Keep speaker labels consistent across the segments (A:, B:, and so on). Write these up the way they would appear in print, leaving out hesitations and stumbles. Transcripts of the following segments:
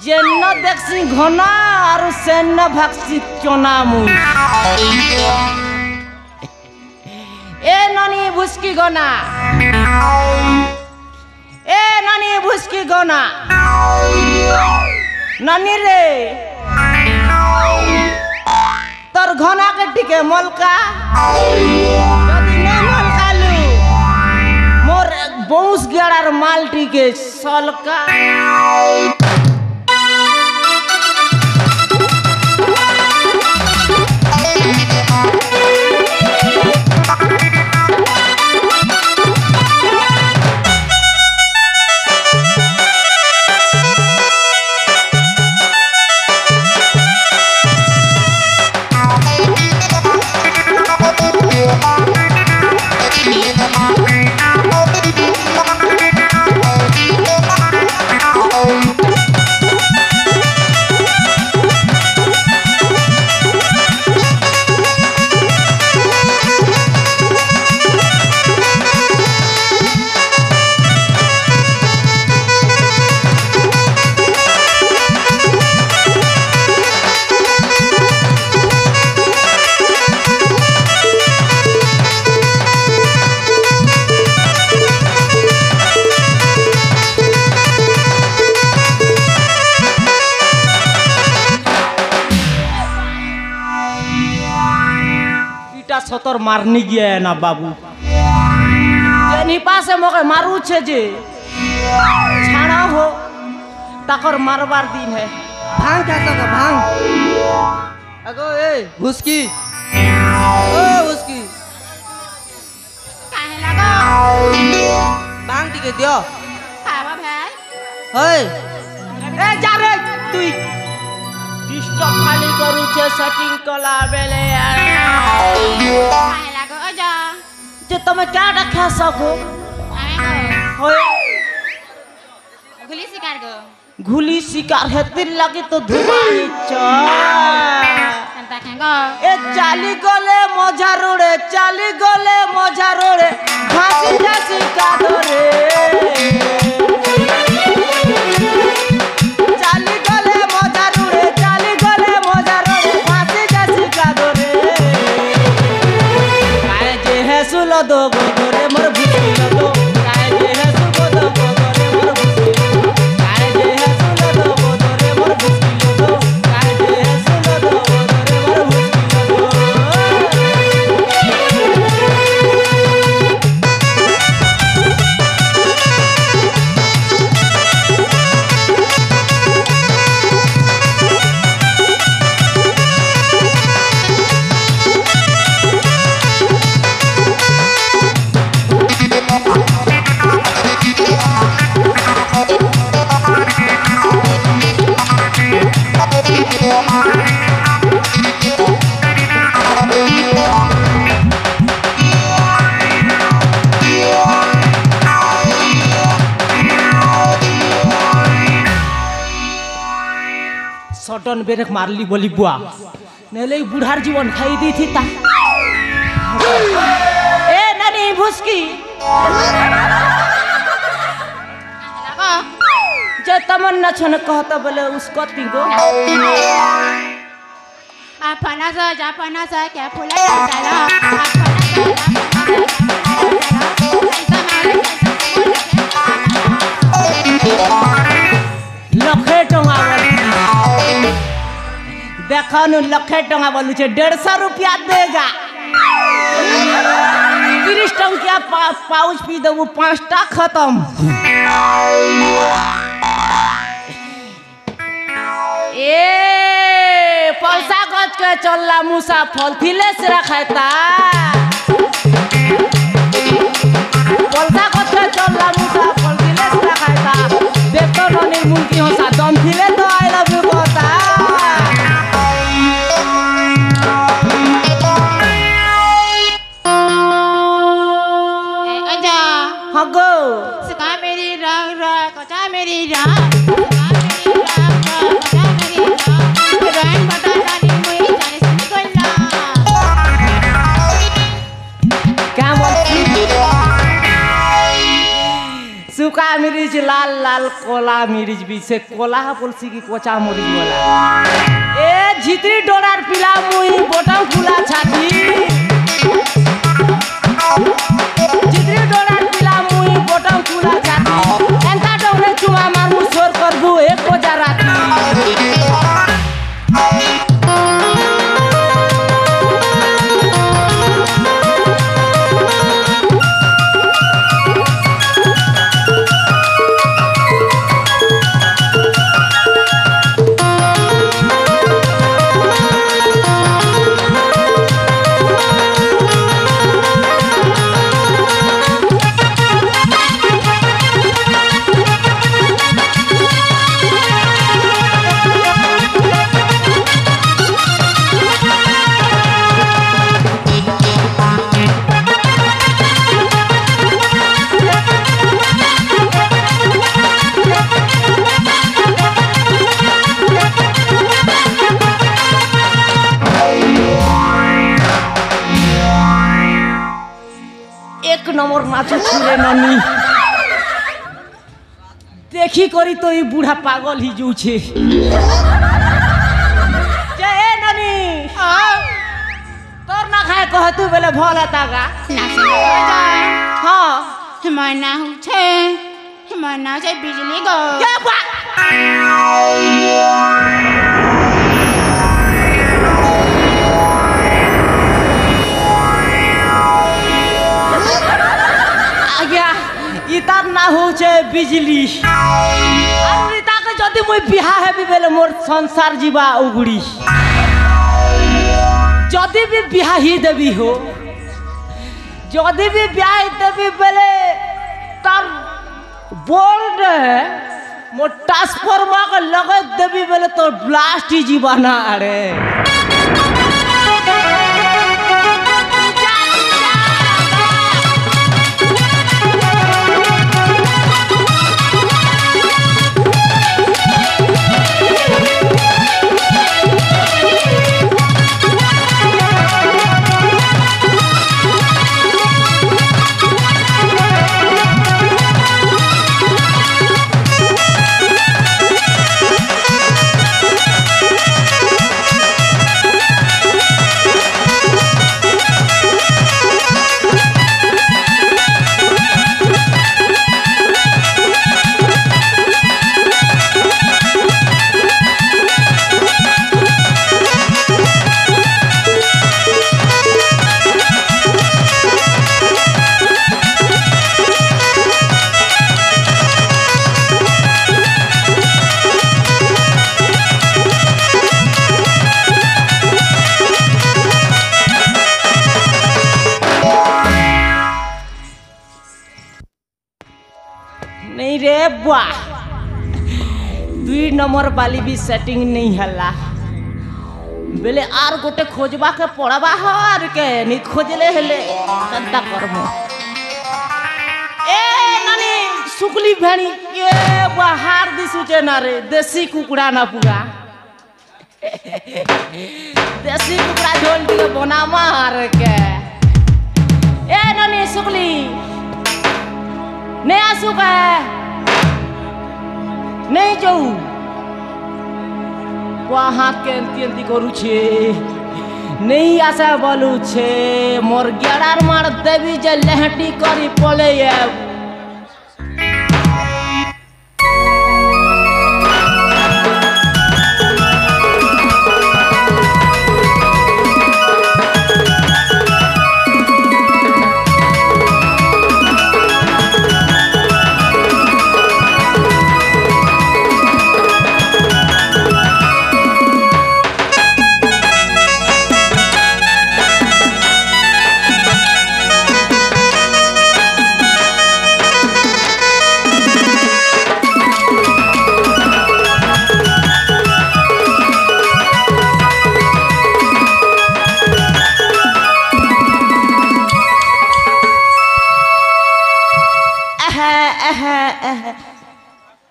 A: जेन्न देखसी घना और सेन्न भागसी चना मुई ए ननी भुसकी गना ए ननी भुसकी गना ननी रे तोर घना के टिके मलका जदी नै मलकालु मोर बौस गेड़ार माल टिके सलका सतर मारनी गया है ना बाबू जेनी पासे मोके मारू छे जे छाड़ा हो ताकर मारवार दिन है
B: भांग खाता का भांग अगो ए भुसकी ओ भुसकी
C: काहे लागो
B: भांग टिके दियो
C: खावा भाई
B: होय
A: ए जा रे तुई डिस्टर्ब खाली करू छे सेटिंग कला बेले
C: काहे लागो अजा
A: जे तमे क्या रखा सको
C: आए
A: होय
C: गुली शिकार गो
A: घुली शिकार हेतिर लगी तो धुमाई च
C: संता खांगो
A: ए चाली गले मजा रोड़े चाली गले मजा रोड़े फांसी जासी का दरे चाली गले मजा रोड़े चाली गले मजा रोड़े फांसी जासी का दरे काहे जे है सुलो दो गो दरे मोर भुसकी दो काहे जे है सुलो दो गो दरे मोर भुसकी काहे जे है सुलो दो गो दरे मोर भुसकी दो काहे जे है सुलो दो गो दरे मोर भुसकी दो सडन ब्रेक मारली बोली बुआ नेले बुढ़ार जीवन खाई दी थी ता ए ननी भुसकी
C: लागो
A: जे तमन्ना छन कहता बोले उसको तिगो
C: अपना सा जापना सा क्या फुला डाला अपना
A: लखे टंगा देखा नु लखे टंगा बोलू छे 150 रुपया देगा 30 टंकिया पाउच पी देबू 5टा खत्म ए पैसा गज के चलला मुसा फल थिले से रखाता पैसा गज के चलला मुसा फल थिले से रखाता देखो ननी मुंकी होसा दम थिले तो आई लव यू कहता
C: ए अजा
A: हगो
C: सका मेरी रंग रंग कचा मेरी रंग सका मेरी रंग रंग कचा मेरी रंग रंग बता जानी मुई जाने से निकलना
A: क्या बोलती सुका मिरिच लाल लाल कोला मिरिच भी से कोला बोलसी की कोचा मरिच बोला ए झित्री डोरार पिला मुई बोटाम खुला छाती झित्री डोरार पिला मुई बोटाम खुला छाती एंता डोरे चुमा मार मु सोर करबू एक कोजा राती नंबर नाचो छुले ननी देखी करी तो ये बूढ़ा पागल ही जू छे जे ए ननी तोर ना खाए कह तू बेले भला तागा
C: ना से
A: हां
C: मना छे बिजली गो
A: क्या बा इतार ना हो छे बिजली और इता के जदी मोय बिहा हेबी बेले मोर संसार जीवा उगड़ी जदी भी बिहा ही देबी हो जदी भी बिहा ही देबी बेले तार बोर्ड मोर ट्रांसफार्मर के लगे देबी बेले तो ब्लास्ट ही जीवा ना अरे नहीं रे बुआ 2 नंबर वाली भी सेटिंग नहीं हला बेले आर गोटे खोजबा के पड़ाबा हर के नहीं खोजले हेले कंता करमो ए नानी सुकली भेणी ए बाहर दिसुचे ना रे देसी कुकुड़ा ना पुगा देसी कुकुड़ा झोल के बना मार के ए नानी सुकली नहीं आसू का नहीं जाऊ हाथ के अंती करू छे नहीं आशा बोलू छे मोर ग्यारार मार देवी जे लहटी करी पले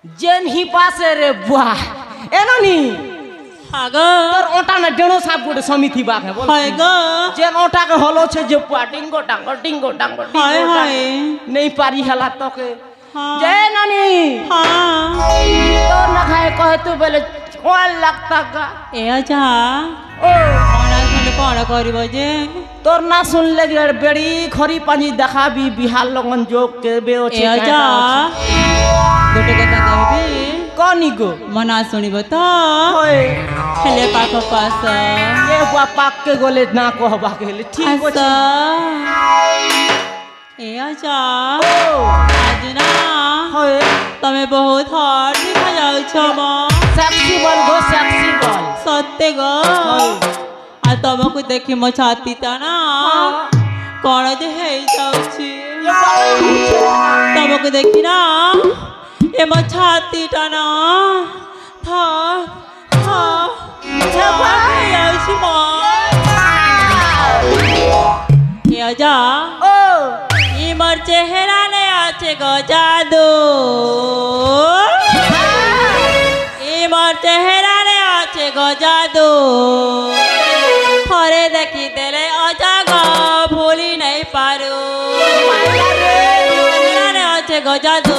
A: जेन ही पासे रे बुआ एनो नी
B: हागा
A: तोर ओटा ना डेणो साप गोटे समिति बाक है बोल
B: हागा
A: जेन ओटा के हलो छे जे पुआ टिंगो टांगो
B: हाय हाय
A: नहीं पारी हला तो के
C: हाँ।
A: जय नानी
C: हाँ
A: तो ना खाए कहे तू बोले कौन लगता का
C: ए अजा
A: ओ
C: कौन करिब जे
A: तोर ना सुन लगी बेड़ी खरी पानी देखा भी बिहार लगन जो के बे
C: ए
A: ओछे
C: अजा गोटे कथा कहबी
A: कनी गो
C: मना सुनिब तो
A: होय
C: हेले पाख पास
A: ये बुआ पाक के गोले ना कहबा के ले ठीक
C: आसा
A: होछे
C: ए अजा
A: ओ
C: आज ना
A: होय
C: तमे बहुत हट देखा जाउछ म
A: सेक्सी बोल गो सेक्सी बोल
C: सत्य गो आ तमको देखी मो छाती ता ना कौन जे हे जाउछि तमको देखी ना ए मो छाती ता ना था था छपा जाउछि म ए जा
A: ओ
C: ई मोर चेहरा ने आछे गो जादू ई मोर चेहरा ने आछे गो जादू थरे देखी देले अजाग भूली नहीं पारू चेहरा ने आछे गो जादू